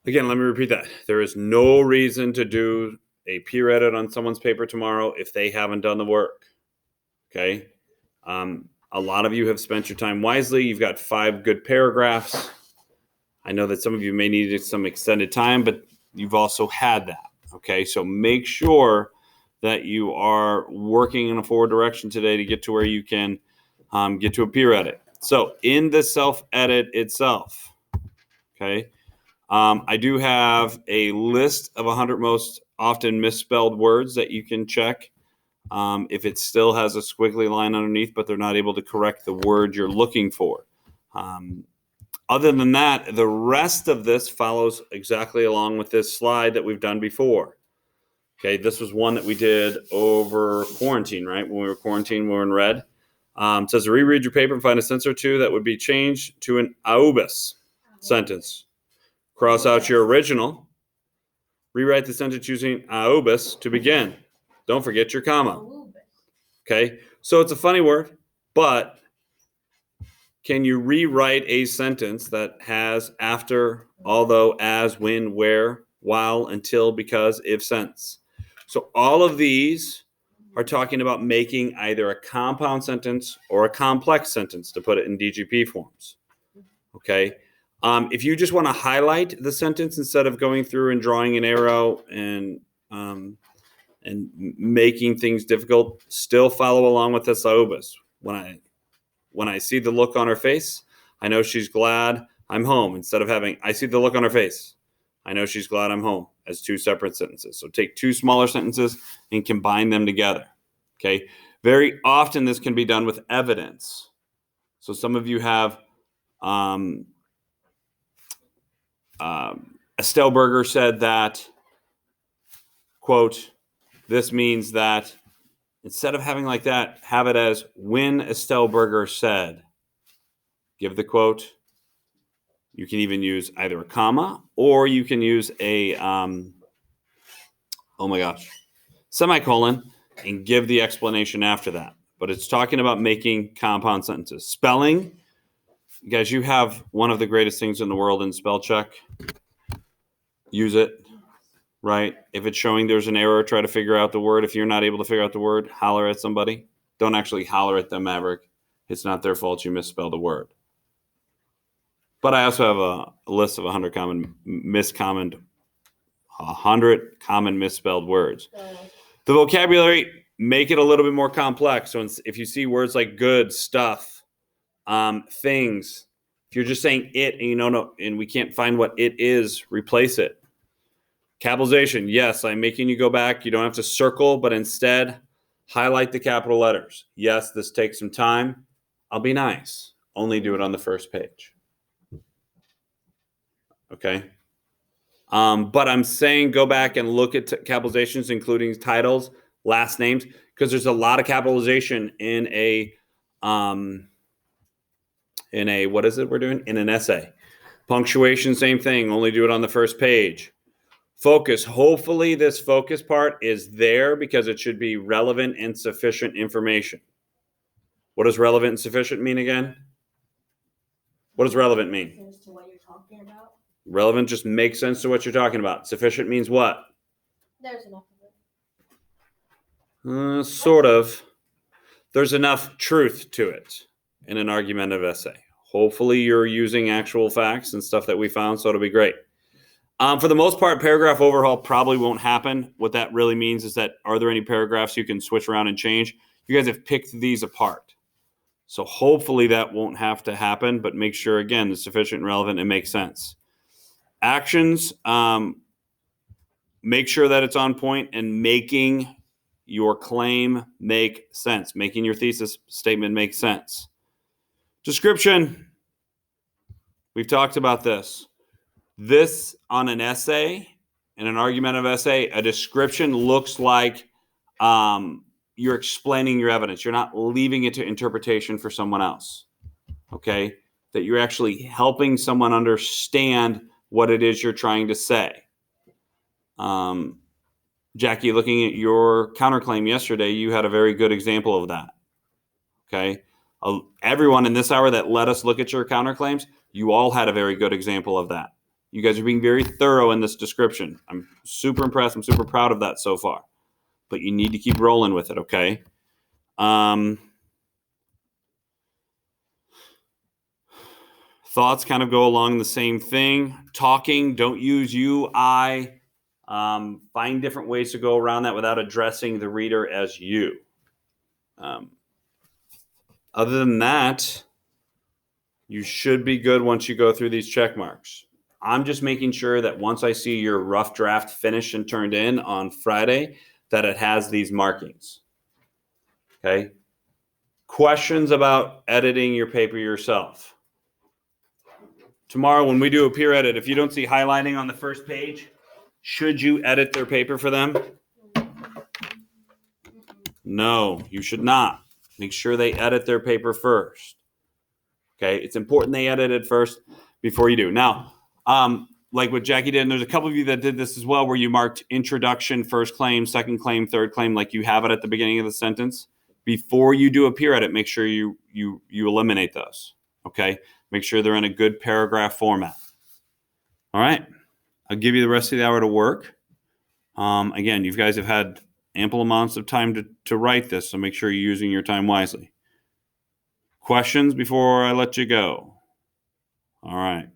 Again, let me repeat that. There is no reason to do a peer edit on someone's paper tomorrow if they haven't done the work. Okay? A lot of you have spent your time wisely. You've got 5 good paragraphs. I know that some of you may need some extended time, but you've also had that. Okay? So make sure that you are working in a forward direction today to get to where you can get to a peer edit. So in the self-edit itself, okay, I do have a list of 100 most often misspelled words that you can check. If it still has a squiggly line underneath, but they're not able to correct the word you're looking for. Other than that, the rest of this follows exactly along with this slide that we've done before. Okay, this was one that we did over quarantine, right? When we were quarantined, we were in red. It says to reread your paper and find a sentence or two that would be changed to an aubus sentence. Cross out your original. Rewrite the sentence using aubus to begin. Don't forget your comma. Okay, so it's a funny word, but can you rewrite a sentence that has after, although, as, when, where, while, until, because, if, since? So all of these are talking about making either a compound sentence or a complex sentence, to put it in DGP forms. Okay. If you just want to highlight the sentence instead of going through and drawing an arrow and making things difficult, still follow along with this aubus. When I see the look on her face, I know she's glad I'm home. Instead of having, I see the look on her face, I know she's glad I'm home, as 2 separate sentences. So take 2 smaller sentences and combine them together. Okay. Very often this can be done with evidence. So some of you have Estelle Berger said that, quote, this means that, instead of having like that, have it as when Estelle Berger said. Give the quote. You can even use either a comma or you can use a, semicolon and give the explanation after that. But it's talking about making compound sentences. Spelling, guys, you have one of the greatest things in the world in spell check. Use it, right? If it's showing there's an error, try to figure out the word. If you're not able to figure out the word, holler at somebody. Don't actually holler at them, Maverick. It's not their fault you misspelled a word. But I also have a list of 100 common misspelled words. The vocabulary, make it a little bit more complex. So if you see words like good, stuff, things, if you're just saying it and you don't know, and we can't find what it is, replace it. Capitalization, yes, I'm making you go back. You don't have to circle, but instead highlight the capital letters. Yes, this takes some time. I'll be nice. Only do it on the first page. Okay. But I'm saying go back and look at capitalizations, including titles, last names, because there's a lot of capitalization in what is it we're doing? In an essay. Punctuation, same thing. Only do it on the first page. Focus. Hopefully this focus part is there because it should be relevant and sufficient information. What does relevant and sufficient mean again? What does relevant mean? Sense to what you're talking about. Relevant just makes sense to what you're talking about. Sufficient means what? There's enough of it. Sort of. There's enough truth to it in an argumentative essay. Hopefully you're using actual facts and stuff that we found, so it'll be great. For the most part, paragraph overhaul probably won't happen. What that really means is that, are there any paragraphs you can switch around and change? You guys have picked these apart. So hopefully that won't have to happen, but make sure, again, it's sufficient and relevant and makes sense. Actions, make sure that it's on point and making your claim make sense. Making your thesis statement make sense. Description, we've talked about this. This on an essay, in an argumentative essay, a description looks like you're explaining your evidence. You're not leaving it to interpretation for someone else, okay? That you're actually helping someone understand what it is you're trying to say. Jackie, looking at your counterclaim yesterday, you had a very good example of that, okay? Everyone in this hour that let us look at your counterclaims, you all had a very good example of that. You guys are being very thorough in this description. I'm super impressed. I'm super proud of that so far. But you need to keep rolling with it, okay? Thoughts kind of go along the same thing. Talking, don't use you, I. Find different ways to go around that without addressing the reader as you. Other than that, you should be good once you go through these check marks. I'm just making sure that once I see your rough draft finished and turned in on Friday, that it has these markings. Okay? Questions about editing your paper yourself. Tomorrow when we do a peer edit, if you don't see highlighting on the first page, should you edit their paper for them? No, you should not. Make sure they edit their paper first. Okay, it's important they edit it first before you do. Now, like what Jackie did, and there's a couple of you that did this as well, where you marked introduction, first claim, second claim, third claim, like you have it at the beginning of the sentence. Before you do a peer edit, make sure you eliminate those. Okay, make sure they're in a good paragraph format. All right, I'll give you the rest of the hour to work. Again, you guys have had ample amounts of time to write this, so make sure you're using your time wisely. Questions before I let you go? All right.